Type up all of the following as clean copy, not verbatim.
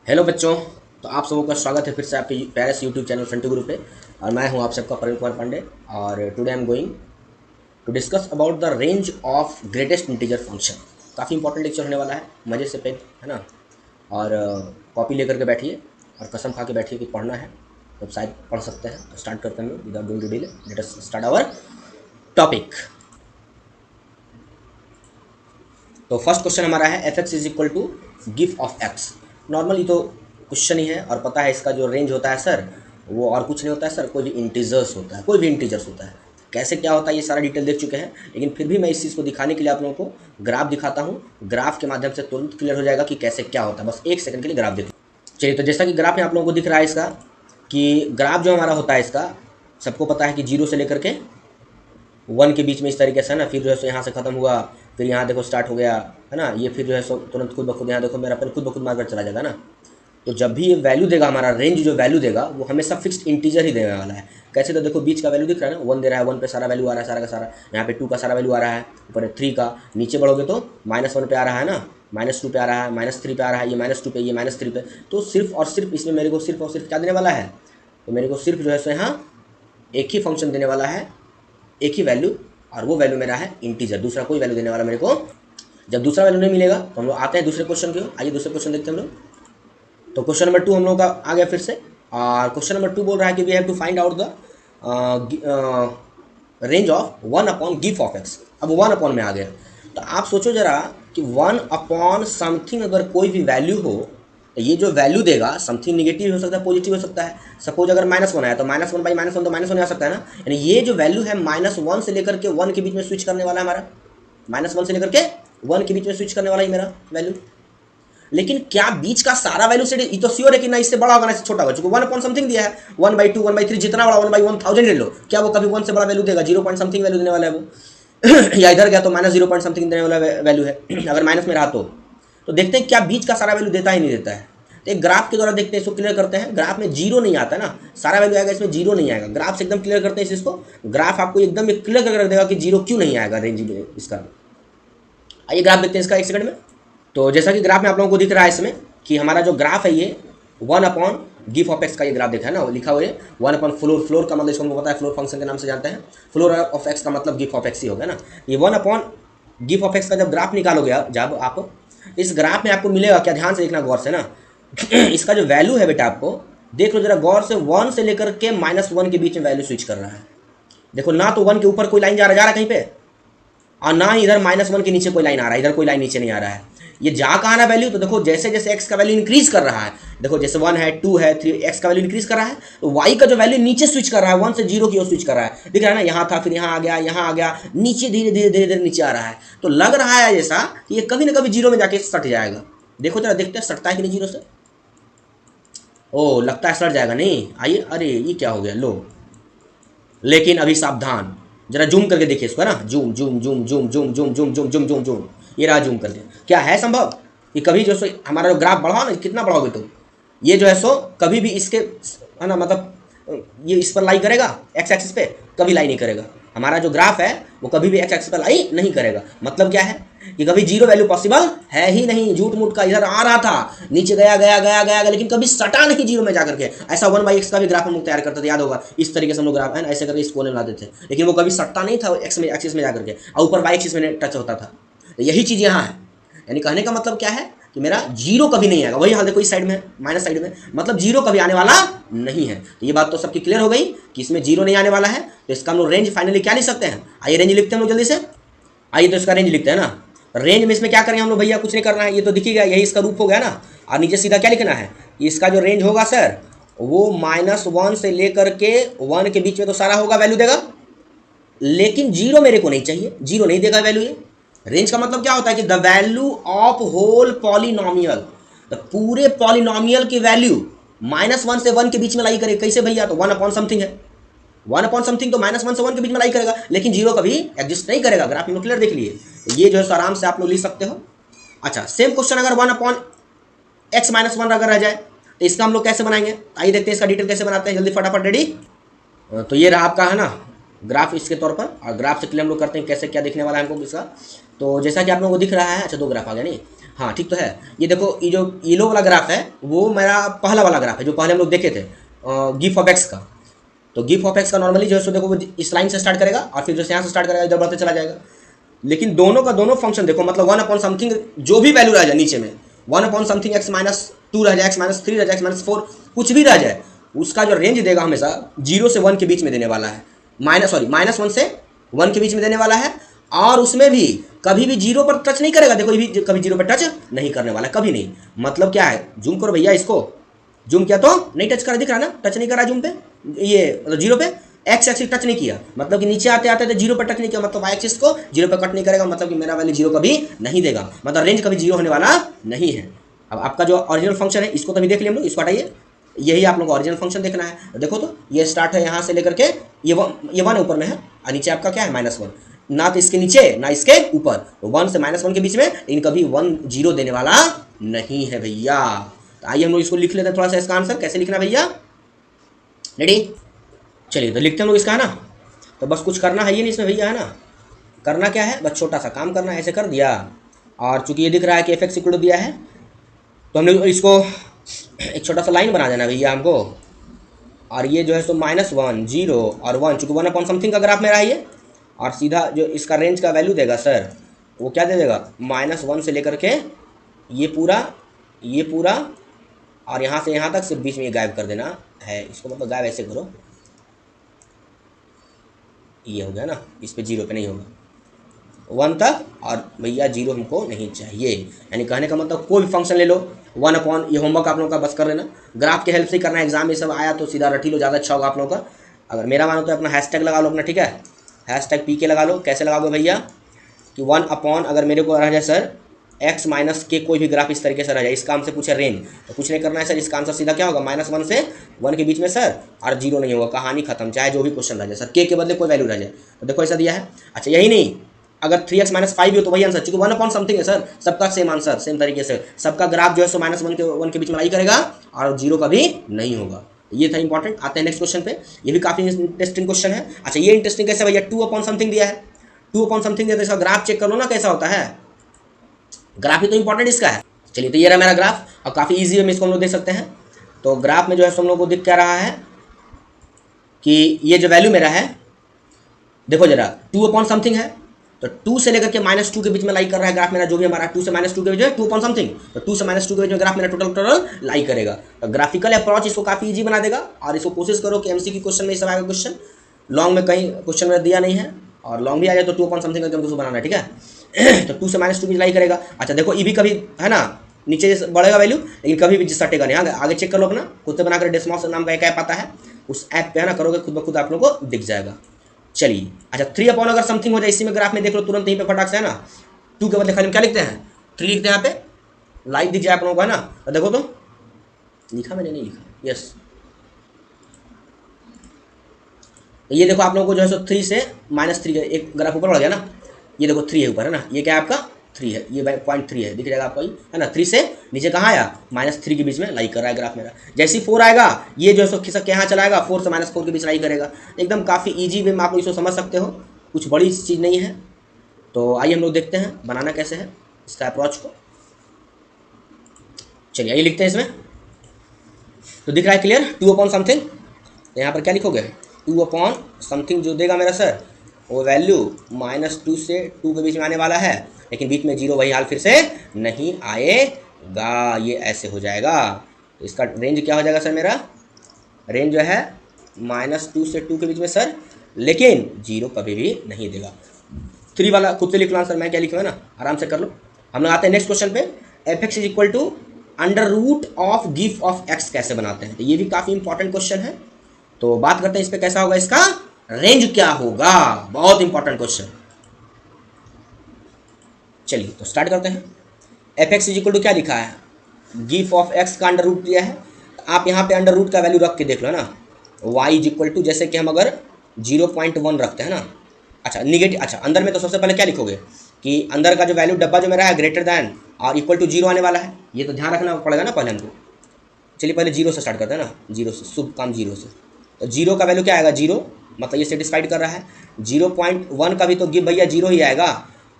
Hello बच्चों। तो आप सबों का स्वागत है फिर से आपके प्यारे से यूट्यूब चैनल फ्रंटी गुरु पे। और मैं हूं आप सबका प्रवीण कुमार पांडे। और today I am going to discuss about the range of greatest integer function. काफ़ी इंपॉर्टेंट लेक्चर होने वाला है, मज़े से पे है ना। और कॉपी लेकर के बैठिए और कसम खा के बैठिए कि पढ़ना है तो शायद पढ़ सकते हैं। तो स्टार्ट करते हैं हम लोग without doing to delay. Let us start our topic. तो फर्स्ट क्वेश्चन हमारा है F X is equal to gif of X. Normally तो क्वेश्चन ही है और पता है इसका जो रेंज होता है सर वो और कुछ नहीं होता है सर, कोई भी इंटीजर्स होता है, कोई भी इंटीजर्स होता है। कैसे क्या होता है ये सारा डिटेल देख चुके हैं, लेकिन फिर भी मैं इस चीज़ को दिखाने के लिए आप लोगों को ग्राफ दिखाता हूँ। ग्राफ के माध्यम से तुरंत क्लियर हो जाएगा कि कैसे क्या होता है। बस एक सेकंड के लिए ग्राफ देखो। चलिए, तो जैसा कि ग्राफ में आप लोगों को दिख रहा है इसका कि ग्राफ जो हमारा होता है इसका सबको पता है कि जीरो से लेकर के वन के बीच में इस तरीके से है ना। फिर जो है सो यहाँ से ख़त्म हुआ, फिर यहाँ देखो स्टार्ट हो गया है ना। ये फिर जो है सो तुरंत खुद ब खुद यहाँ देखो मेरा पेन खुद ब खुद मार्कर चला जाएगा ना। तो जब भी ये वैल्यू देगा हमारा रेंज जो वैल्यू देगा वो हमेशा फिक्स्ड इंटीजर ही देने वाला है। कैसे? तो देखो बीच का वैल्यू दिख रहा है ना, वन दे रहा है, वन पे सारा वैल्यू आ रहा है, सारा का सारा। यहाँ पे टू का सारा वैल्यू आ रहा है, ऊपर थ्री का। नीचे बढ़ोगे तो माइनस वन पे आ रहा है ना, माइनस टू पे आ रहा है, माइनस थ्री पे आ रहा है, ये माइनस टू पे, ये माइनस थ्री पे। तो सिर्फ और सिर्फ इसमें मेरे को सिर्फ और सिर्फ क्या देने वाला है? तो मेरे को सिर्फ जो है सो यहाँ एक ही फंक्शन देने वाला है, एक ही वैल्यू, और वो वैल्यू मेरा है इंटीजर। दूसरा कोई वैल्यू देने वाला मेरे को। जब दूसरा वैल्यू नहीं मिलेगा तो हम लोग आते हैं दूसरे क्वेश्चन की ओर। आइए दूसरे क्वेश्चन देखते हैं हम लोग। तो क्वेश्चन नंबर 2 हम लोग का आ गया फिर से। और क्वेश्चन नंबर 2 बोल रहा है कि we have to find out the range of one upon gif of X. अब वन अपॉन में आ गया तो आप सोचो जरा कि वन अपॉन समथिंग अगर कोई भी वैल्यू हो तो ये जो वैल्यू देगा समथिंग निगेटिव हो सकता है, पॉजिटिव हो सकता है। सपोज अगर माइनस वन आया तो minus one by minus one तो माइनस वन आ सकता है ना। यानी ये जो वैल्यू है माइनस वन से लेकर के वन के बीच में स्विच करने वाला है हमारा। माइनस वन से लेकर के वन के बीच में स्विच करने वाला है मेरा वैल्यू। लेकिन क्या बीच का सारा वैल्यू से ये तो श्योर है कि ना इससे बड़ा होगा ना इससे छोटा होगा, क्योंकि वन अपॉन समथिंग दिया है। One by two, one by three, जितना बड़ा, वन बाई 1000 ले लो, क्या वो कभी वन से बड़ा वैल्यू देगा? जीरो पॉइंट समथिंग वैल्यू देने वाला है वो। या इधर गया तो माइनस जीरो पॉइंट समथिंग देने वाला वैल्यू है। अगर माइनस में रहा तो देखते हैं क्या बीच का सारा वैल्यू देता ही नहीं देता है। तो एक ग्राफ के द्वारा देखते हैं, इसको क्लियर करते हैं। ग्राफ में जीरो नहीं आता ना, सारा वैल्यू आएगा, इसमें जीरो नहीं आएगा। ग्राफ से एकदम क्लियर करते हैं इसको। ग्राफ आपको एकदम क्लियर करके रख देगा कि जीरो क्यों नहीं आएगा रेंज में इसका। आइए ग्राफ देखते हैं इसका एक सेकंड में। तो जैसा कि ग्राफ में आप लोगों को दिख रहा है इसमें कि हमारा जो ग्राफ है ये one upon gif of x का ये ग्राफ देखा है ना, लिखा हुआ है वन अपॉन फ्लोर। फ्लोर का मतलब इसको हमको पता है, फ्लोर फंक्शन के नाम से जानते हैं। फ्लोर ऑफ एक्स का मतलब गिफ ऑफ एक्स ही होगा ना। ये one upon gif of x का जब ग्राफ निकालोगे जब आप इस ग्राफ में आपको मिलेगा क्या, ध्यान से देखना गौर से ना। इसका जो वैल्यू है बेटा आपको देख लो जरा गौर से, वन से लेकर के माइनस वन के बीच में वैल्यू स्विच कर रहा है। देखो ना तो वन के ऊपर कोई लाइन जा रहा है कहीं पे, और ना ही इधर माइनस वन के नीचे कोई लाइन आ रहा है, इधर कोई लाइन नीचे नहीं आ रहा है। ये जा कहाँ रहा वैल्यू? तो देखो जैसे जैसे एक्स का वैल्यू इंक्रीज कर रहा है, देखो जैसे वन है, टू है, थ्री, एक्स का वैल्यू इंक्रीज कर रहा है तो वाई का जो वैल्यू नीचे स्विच कर रहा है, वन से जीरो की ओर स्विच कर रहा है। दिख रहा है ना, यहाँ था फिर यहाँ आ गया, यहाँ आ गया, नीचे धीरे धीरे धीरे धीरे नीचे आ रहा है। तो लग रहा है जैसा कि ये कभी ना कभी जीरो में जाके सट जाएगा। देखो जरा देखते हैं सटता है कि नहीं जीरो से। ओ लगता है सट जाएगा। नहीं, आइए, अरे ये क्या हो गया, लो। लेकिन अभी सावधान, जरा जूम करके देखिए इसको ना, zoom zoom zoom zoom zoom zoom zoom zoom zoom zoom zoom. ये रहा जूम करके। क्या है संभव कि कभी जो सो हमारा जो ग्राफ बढ़ाओ ना, कितना बढ़ाओगे तो ये जो है सो कभी भी इसके है ना, मतलब ये इस पर लाई करेगा एक्स एक्सिस पे, कभी लाई नहीं करेगा। हमारा जो ग्राफ है वो कभी भी एक्स एक्सिस पर लाई नहीं करेगा। मतलब क्या है कि कभी जीरो वैल्यू पॉसिबल है ही नहीं। झूठ मूठ का इधर आ रहा था, नीचे गया गया गया गया, लेकिन कभी सटा नहीं जीरो में जाकर के। ऐसा वन बाई एक्स का भी ग्राफ हम लोग तैयार करते थे, याद होगा। इस तरीके से हम लोग ग्राफ है ना ऐसे करके इस कोने में लाते थे, लेकिन वो कभी सटता नहीं था एक्स में एक्सिस में जाकर के, और ऊपर वाई एक्सिस में टच होता था। तो यही चीज़ यहाँ है। यानी कहने का मतलब क्या है कि मेरा जीरो कभी नहीं आएगा। वही हाल देखो इस साइड में माइनस साइड में, मतलब जीरो कभी आने वाला नहीं है। तो ये बात तो सबकी क्लियर हो गई कि इसमें जीरो नहीं आने वाला है। तो इसका हम लोग रेंज फाइनली क्या लिख सकते हैं? आइए रेंज लिखते हैं हम लोग जल्दी से। आइए तो इसका रेंज लिखते हैं ना। रेंज में इसमें क्या करेंगे हम लोग भैया? कुछ नहीं करना है, ये तो दिख ही गया, यही इसका रूप हो गया ना। और नीचे सीधा क्या लिखना है? इसका जो रेंज होगा सर वो माइनस वन से लेकर के वन के बीच में तो सारा होगा वैल्यू देगा, लेकिन जीरो मेरे को नहीं चाहिए, जीरो नहीं देगा वैल्यू। ये रेंज का मतलब क्या होता है कि the value of whole polynomial, तो पूरे पॉलिनोमियल की वैल्यू माइनस वन से वन के बीच में लाई करे। कैसे भैया? तो वन अपॉन समथिंग है, वन अपॉन समथिंग तो माइनस वन से वन के बीच में लाई करेगा, लेकिन जीरो कभी एग्जिस्ट नहीं करेगा। ग्राफ में क्लियर देख लिए। तो ये जो है आराम से आप लोग लिख सकते हो। अच्छा, सेम क्वेश्चन अगर one upon x minus one अगर रह जाए तो इसका हम लोग कैसे बनाएंगे? आइए देखते हैं इसका डिटेल कैसे बनाते हैं, जल्दी फटाफट। रेडी? तो ये रहा आपका है ना ग्राफ इसके तौर पर, और ग्राफ से क्लियर हम लोग करते हैं कैसे क्या दिखने वाला है हमको इसका। तो जैसा कि आप लोगों को दिख रहा है, अच्छा दो ग्राफ आ गया नहीं। हाँ ठीक तो है। ये देखो ये जो येलो वाला ग्राफ है वो मेरा पहला वाला ग्राफ है जो पहले हम लोग देखे थे गिफ ऑफ एक्स का। तो गिफ ऑफ एक्स का नॉर्मली जो है सो देखो वो इस लाइन से स्टार्ट करेगा और फिर जैसे यहाँ से स्टार्ट करेगा इधर बढ़ते चला जाएगा। लेकिन दोनों का दोनों फंक्शन देखो मतलब वन अपॉन समथिंग जो भी वैल्यू रह जाए नीचे में, one upon something x minus two रह जाए, एक्स माइनस थ्री रह जाए, एक्स माइनस फोर कुछ भी रह जाए, उसका जो रेंज देगा हमेशा 0 से 1 के बीच में देने वाला है, माइनस 1 से 1 के बीच में देने वाला है। और उसमें भी कभी भी 0 पर टच नहीं करेगा, देखो ये भी कभी 0 पर टच नहीं करने वाला, कभी नहीं। मतलब क्या है, जूम करो भैया इसको, जूम किया तो नहीं टच करा, दिख रहा ना, टच नहीं करा जूम पे, ये मतलब 0 पे एक्स एक्सिस टच नहीं किया, मतलब कि नीचे आते आते तो 0 पर टच नहीं किया, मतलब वाई एक्सिस को 0 पर कट नहीं करेगा, मतलब कि मेरा वैल्यू 0 कभी नहीं देगा, मतलब रेंज कभी 0 होने वाला नहीं है। अब आपका जो ओरिजिनल फंक्शन है इसको तो अभी देख लिया हम लोग, इसको हटाइए, यही आप लोग को ओरिजिनल फंक्शन देखना है। देखो तो ये स्टार्ट है यहाँ से लेकर के ये वन ऊपर में है और नीचे आपका क्या है -1, ना तो इसके नीचे ना इसके ऊपर, तो 1 से -1 के बीच में, लेकिन कभी 1 0 देने वाला नहीं है भैया। तो आइए हम लोग इसको लिख लेते हैं थोड़ा सा, इसका आंसर कैसे लिखना भैया, रेडी, चलिए तो लिखते हैं हम लोग इसका, है ना। तो बस कुछ करना है ये नहीं इसमें भैया, है ना, करना क्या है, बस छोटा सा काम करना है, ऐसे कर दिया। और चूंकि ये दिख रहा है कि एफ एक्स इक्वल टू दिया है, तो हमने इसको एक छोटा सा लाइन बना देना भैया हमको। और ये जो है सो -1 0 और 1, चूँकि 1 अपॉन समथिंग का ग्राफ मेरा है ये, और सीधा जो इसका रेंज का वैल्यू देगा सर वो क्या दे देगा, -1 से लेकर के ये पूरा और यहाँ से यहाँ तक सिर्फ बीच में ये गायब कर देना है इसको, मतलब गायब ऐसे करो, ये हो गया ना, इस पे 0 पे नहीं होगा, 1 तक, और भैया 0 हमको नहीं चाहिए। यानी कहने का मतलब कोई भी फंक्शन ले लो 1 अपॉन, ये होमवर्क आप लोगों का बस कर लेना, ग्राफ के हेल्प से ही करना है, एग्जाम में सब आया तो सीधा रटी लो, ज़्यादा अच्छा होगा आप लोगों का। अगर मेरा मानो तो अपना हैशटैग लगा लो अपना, ठीक है, हैशटैग PK लगा लो। कैसे लगाओगे भैया कि 1 अपॉन, अगर मेरे को रह जाए सर x माइनस के कोई भी ग्राफ इस तरीके से रह जाए, इसका हमसे पूछे रेंज, तो कुछ नहीं करना है सर, इसका आंसर सीधा क्या होगा, -1 से 1 के बीच में सर, और 0 नहीं होगा, कहानी खत्म, चाहे जो भी क्वेश्चन रह जाए सर, के बदले कोई वैल्यू रह जाए। तो देखो ऐसा दिया है। अच्छा यही नहीं, अगर 3x - 5 हो तो वही आंसर, चूंकि 1 अपॉन समथिंग है सर, सबका सेम आंसर, सेम तरीके से सबका ग्राफ जो है सो -1 के बीच में लाई करेगा और 0 कभी नहीं होगा। ये था इंपॉर्टेंट। आते हैं नेक्स्ट क्वेश्चन पे, ये भी काफी इंटरेस्टिंग क्वेश्चन है। अच्छा ये इंटरेस्टिंग कैसे भैया, 2 अपॉन समथिंग दिया है, 2 अपॉन समथिंग दिया तो इसका ग्राफ चेक कर लो ना कैसा होता है, ग्राफ ही तो इंपॉर्टेंट इसका है। चलिए तो ये रहा मेरा ग्राफ, और काफ़ी ईजी वे में इसको हम लोग देख सकते हैं। तो ग्राफ में जो है हम लोग को दिख क्या रहा है कि ये जो वैल्यू मेरा है, देखो जरा 2 अपॉन समथिंग है, तो 2 से लेकर के -2 के बीच में लाई कर रहा है ग्राफ मेरा, जो भी हमारा 2 से -2 के बीच में 2 अपॉन समथिंग, तो 2 से -2 के बीच में ग्राफ मेरा टोटल लाई करेगा। तो ग्राफिकल अप्रोच इसको काफ़ी ईजी बना देगा, और इसको कोशिश करो कि MCQ क्वेश्चन में सब आएगा क्वेश्चन, लॉन्ग में कहीं क्वेश्चन में दिया नहीं है, और लॉन्ग भी आ जाए तो 2 अपॉन समथिंग का हमको बनाना है, ठीक है। तो 2 से -2 की लाई करेगा। अच्छा देखो ये भी कभी है ना नीचे बढ़ेगा वैल्यू, लेकिन कभी भी सटेगा नहीं, आगे चेक कर लो अपना, खुद से बनाकर डेस्मॉस नाम का एक ऐप आता है, उस ऐप पे है ना करोगे, खुद ब खुद आप लोगों को दिख जाएगा। चलिए अच्छा 3 अपॉन अगर समथिंग हो जाए इसी में ग्राफ में, देख लो तुरंत यहीं पे फटाक से, है ना, 2 के बदले खाली क्या लिखते हैं 3 लिखते हैं, यहाँ पे लाइव दिख जाए आप लोगों को, है ना। तो देखो तो लिखा मैंने, नहीं लिखा, यस, ये देखो आप लोगों को जो है सो 3 से -3 एक ग्राफ ऊपर बढ़ गया ना, ये देखो 3 है ऊपर, है ना, ये क्या है आपका 3 है, ये 0.3 है, दिख जाएगा आपको, है ना। 3 से नीचे कहाँ आया, -3 के बीच में लाई कर रहा है ग्राफ मेरा। जैसे ही 4 आएगा ये जो है सो खिसक के यहाँ चलाएगा, 4 से -4 के बीच लाई करेगा। एकदम काफ़ी ईजी वे में आप लोग इसको समझ सकते हो, कुछ बड़ी चीज़ नहीं है। तो आइए हम लोग देखते हैं बनाना कैसे है इसका अप्रोच को। चलिए आइए लिखते हैं इसमें, तो दिख रहा है क्लियर, 2 अपॉन समथिंग, यहाँ पर क्या लिखोगे 2 अपॉन समथिंग जो देगा मेरा सर, वो वैल्यू -2 से 2 के बीच में आने वाला है, लेकिन बीच में 0 वही हाल फिर से नहीं आएगा, ये ऐसे हो जाएगा। तो इसका रेंज क्या हो जाएगा सर, मेरा रेंज जो है -2 से 2 के बीच में सर, लेकिन 0 कभी भी नहीं देगा। 3 वाला खुद से लिख लो आंसर, मैं क्या लिखूँगा ना, आराम से कर लो। हम लोग आते हैं नेक्स्ट क्वेश्चन पे, f(x) = under root of gif of x कैसे बनाते हैं। तो ये भी काफ़ी इंपॉर्टेंट क्वेश्चन है, तो बात करते हैं इस पर कैसा होगा, इसका रेंज क्या होगा, बहुत इंपॉर्टेंट क्वेश्चन। चलिए तो स्टार्ट करते हैं। f(x) = क्या लिखा है, गिफ ऑफ x का अंडर रूट लिया है, आप यहाँ पे अंडर रूट का वैल्यू रख के देख लो ना, y = जैसे कि हम अगर 0.1 रखते हैं ना, अच्छा निगेटिव, अच्छा अंदर में तो सबसे पहले क्या लिखोगे कि अंदर का जो वैल्यू डब्बा जो मेरा है ग्रेटर दैन और इक्वल टू 0 आने वाला है, ये तो ध्यान रखना पड़ेगा ना पहले हमको। चलिए पहले 0 से स्टार्ट करते हैं ना, 0 से, शुभ काम 0 से। तो 0 का वैल्यू क्या आएगा 0, मतलब ये सेटिस्फाइड कर रहा है। 0.1 का भी तो गिव भैया 0 ही आएगा,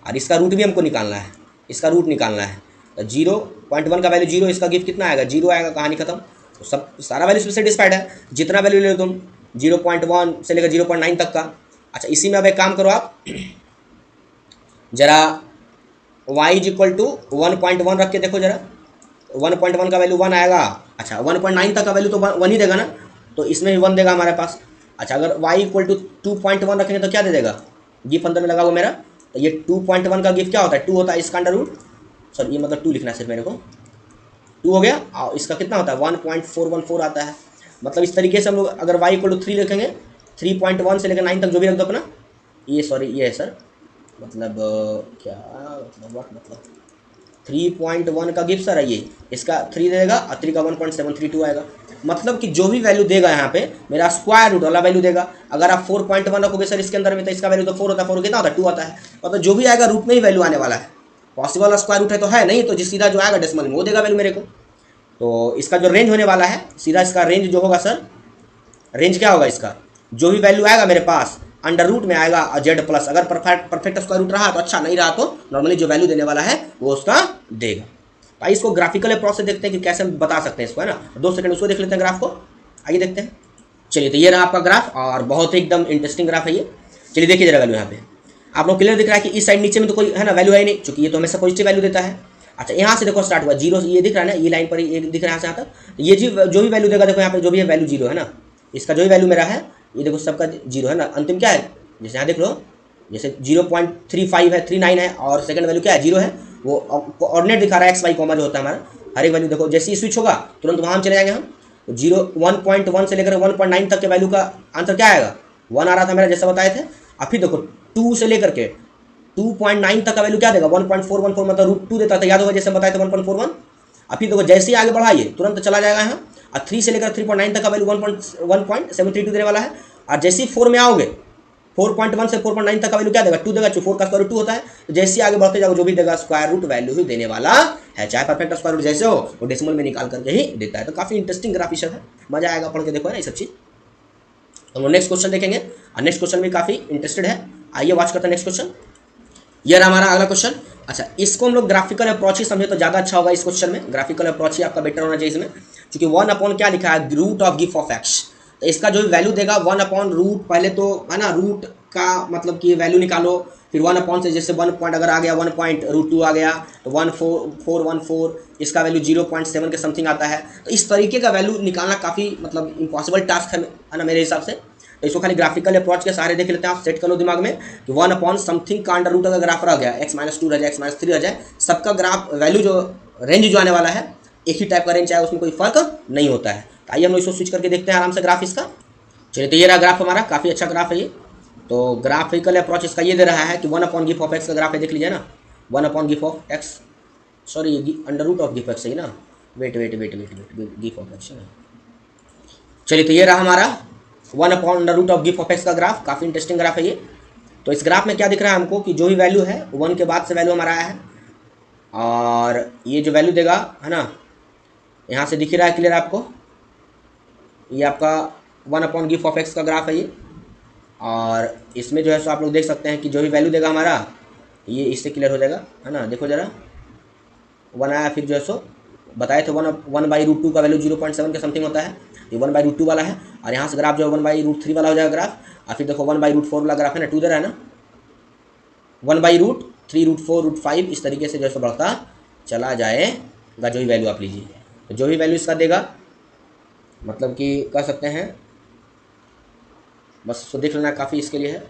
और इसका रूट भी हमको निकालना है, इसका रूट निकालना है। 0.1 का वैल्यू 0, इसका गिव कितना आएगा, 0 आएगा, कहानी खत्म। तो सब सारा वैल्यू इसमें सेटिस्फाइड है, जितना वैल्यू ले लो तुम 0.1 से लेकर 0.9 तक का। अच्छा इसी में अब एक काम करो आप जरा y इज इक्वल टू 1.1 रख के देखो जरा, 1.1 का वैल्यू 1 आएगा। अच्छा 1.9 तक का वैल्यू तो 1 ही देगा ना, तो इसमें भी 1 देगा हमारे पास। अच्छा अगर y इक्वल टू 2.1 रखेंगे तो क्या दे देगा, गिफ अंदर में लगा हुआ मेरा, तो ये 2.1 का गिफ क्या होता है, 2 होता है, इसका अंडर रूट, सॉरी ये मतलब 2 लिखना है सिर्फ मेरे को, 2 हो गया, और इसका कितना होता है 1.414 आता है। मतलब इस तरीके से हम लोग अगर y इक्वल टू 3 रखेंगे, 3.1 से लेकर 9 तक जो भी रख दो अपना, ये सॉरी ये है सर, मतलब क्या मतलब 3.1 का गिफ्ट सर है ये, इसका 3 देगा और 3 का 1.732 आएगा। मतलब कि जो भी वैल्यू देगा यहाँ पे मेरा स्क्वायर रूट वाला वैल्यू देगा। अगर आप 4.1 रखोगे सर इसके अंदर में, तो इसका वैल्यू तो 4 होता है, 4 कितना होता है 2 आता है। मतलब जो भी आएगा रूट में ही वैल्यू आने वाला है, पॉसिबल स्क्वायर रूट है तो है, नहीं तो जिस सीधा जो आएगा डेसिमल में वो देगा वैल्यू मेरे को। तो इसका जो रेंज होने वाला है, सीधा इसका रेंज जो होगा सर, रेंज क्या होगा इसका, जो भी वैल्यू आएगा मेरे पास अंडर रूट में आएगा और जेड प्लस, अगर परफेक्ट स्क्वायर रूट रहा तो अच्छा, नहीं रहा तो नॉर्मली जो वैल्यू देने वाला है वो उसका देगा। भाई इसको ग्राफिकल अप्रोच से देखते हैं कि कैसे हम बता सकते हैं इसको, है ना। 2 सेकंड उसको देख लेते हैं ग्राफ को, आइए देखते हैं। चलिए तो ये रहा आपका ग्राफ, और बहुत ही एकदम इंटरेस्टिंग ग्राफ है ये। चलिए देखिए जरा वैल्यू यहाँ पे आप लोग क्लियर दिख रहा है कि इस साइड नीचे में तो कोई है ना वैल्यू है ही नहीं, चूंकि ये तो हमेशा पॉजिटिव वैल्यू देता है। अच्छा यहाँ से देखो स्टार्ट हुआ 0, ये दिख रहा है ना, ये लाइन पर ही दिख रहा है यहाँ से यहाँ तक, ये जो भी वैल्यू देगा देखो यहाँ पे जो भी है वैल्यू 0 है ना, इसका जो भी वैल्यू मेरा है ये देखो सबका 0 है ना, अंतिम क्या है, जैसे यहाँ देख लो, जैसे 0.35 है, 39 है, और सेकंड वैल्यू क्या है 0 है, वो कोऑर्डिनेट दिखा रहा है एक्स वाई कॉमा जो होता है हमारा, हर एक वैल्यू देखो जैसे ही स्विच होगा तुरंत वहाँ हम चले जाएंगे हम। तो 1.1 से लेकर 1.9 तक के वैल्यू का आंसर क्या आएगा, 1 आ रहा था मेरा जैसा बताए थे। अब फिर देखो 2 से लेकर के 2.9 तक का वैल्यू क्या देगा, 1.414 मतलब √2 देता था, याद होगा जैसे बताए थे 1.41। अब फिर देखो जैसे ही आगे बढ़ाइए तुरंत चला जाएगा यहाँ, और 3 से लेकर 3.9 तक का वैल्यू 1.732 देने वाला है। और जैसे ही 4 में आओगे 4.1 से 4.9 तक का वैल्यू क्या देगा, 2 देगा, 4 का स्क्वायर रूट 2 होता है। तो जैसे ही आगे बढ़ते जाओगे जो भी देगा स्क्वायर रूट वैल्यू ही देने वाला है, चाहे परफेक्ट स्क्वायर रूट जैसे हो वो डेसिमल में निकाल करके ही देता है। तो काफी इंटरेस्टिंग ग्राफिक्स है, मजा आएगा पढ़ के, देखो ना ये सब चीज। तो नेक्स्ट क्वेश्चन देखेंगे, और नेक्स्ट क्वेश्चन भी काफी इंटरेस्टेड है, आइए वॉच करते हैं नेक्स्ट क्वेश्चन। ये रहा हमारा अगला क्वेश्चन। अच्छा इसको हम लोग ग्राफिकल अप्रोच ही समझे तो ज़्यादा अच्छा होगा इस क्वेश्चन में, ग्राफिकल अप्रोच ही आपका बेटर होना चाहिए इसमें, क्योंकि 1 क्या लिखा है, root of gif of X. तो इसका जो वैल्यू देगा 1/√, पहले तो है ना रूट का मतलब कि वैल्यू निकालो, फिर 1 से जैसे 1 पॉइंट अगर आ गया 1.√2 आ गया तो 1.414, इसका वैल्यू 0.7 के समथिंग आता है। तो इस तरीके का वैल्यू निकालना काफ़ी मतलब इम्पॉसिबल टास्क है ना मेरे हिसाब से। तो इसको खाली ग्राफिकल अप्रोच के सहारे देख लेते हैं, आप सेट कर लो दिमाग में कि 1/समथिंग का अंडर रूट अगर ग्राफ रह गया, x-2 रह जाए, x-3 रह जाए, सबका ग्राफ वैल्यू जो रेंज जो आने वाला है एक ही टाइप का रेंज आए, उसमें कोई फर्क नहीं होता है। तो आइए हम लोग इसको स्विच करके देखते हैं आराम से ग्राफ इसका। चलिए तो ये रहा ग्राफ हमारा, काफ़ी अच्छा ग्राफ है ये। तो ग्राफिकल अप्रोच इसका ये दे रहा है कि 1/गिफ ऑफ एक्स का ग्राफ है, देख लीजिए ना, 1/गिफ of x, sorry under root of GIF x है ना, वेट गिफ ऑफ एक्स है ना। चलिए तो ये रहा हमारा 1/√ऑफ गिफ ऑफ एक्स का ग्राफ, काफ़ी इंटरेस्टिंग ग्राफ है ये। तो इस ग्राफ में क्या दिख रहा है हमको कि जो भी वैल्यू है 1 के बाद से वैल्यू हमारा आया है, और ये जो वैल्यू देगा है ना, यहाँ से दिख रहा है क्लियर आपको, ये आपका 1/गिफ ऑफ एक्स का ग्राफ है ये। और इसमें जो है सो आप लोग देख सकते हैं कि जो भी वैल्यू देगा हमारा ये इससे क्लियर हो जाएगा, है ना। देखो जरा 1 आया, फिर जो है सो बताए थे 1/√2 का वैल्यू 0.7 के समथिंग होता है, ये 1/√2 वाला है। और यहाँ से ग्राफ जो है 1/√3 वाला हो जाएगा ग्राफ, और फिर देखो 1/√4 वाला ग्राफ है ना, 2 दे रहा है ना, 1/√3, √4, √5, इस तरीके से जो है बढ़ता चला जाएगा जो भी वैल्यू आप लीजिए। तो जो भी वैल्यू इसका देगा मतलब कि कह सकते हैं बस उसको देख लेना काफ़ी इसके लिए है।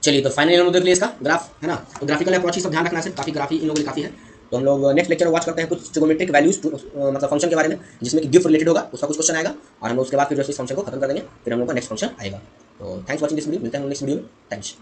चलिए तो फाइनली हम लोग देख लिए इसका ग्राफ, है ना। तो ग्राफिकल अप्रोच ही सब ध्यान रखना है, काफ़ी ग्राफी इन लोगों के लिए काफ़ी है। तो हम लोग नेक्स्ट लेक्चर में वॉच करते हैं कुछ ट्रिगोनोमेट्रिक वैल्यूज मतलब फंक्शन के बारे में, जिसमें कि गिफ्ट रिलेटेड होगा, उसका कुछ क्वेश्चन आएगा, और हम लोग उसके बाद फिर जो इस फंक्शन को खत्म कर देंगे, फिर हम लोग का नेक्स्ट फंक्शन आएगा। तो थैंक्स वॉचिंग दिस वीडियो, मिलते हैं नेक्स्ट वीडियो में, थैंक्स।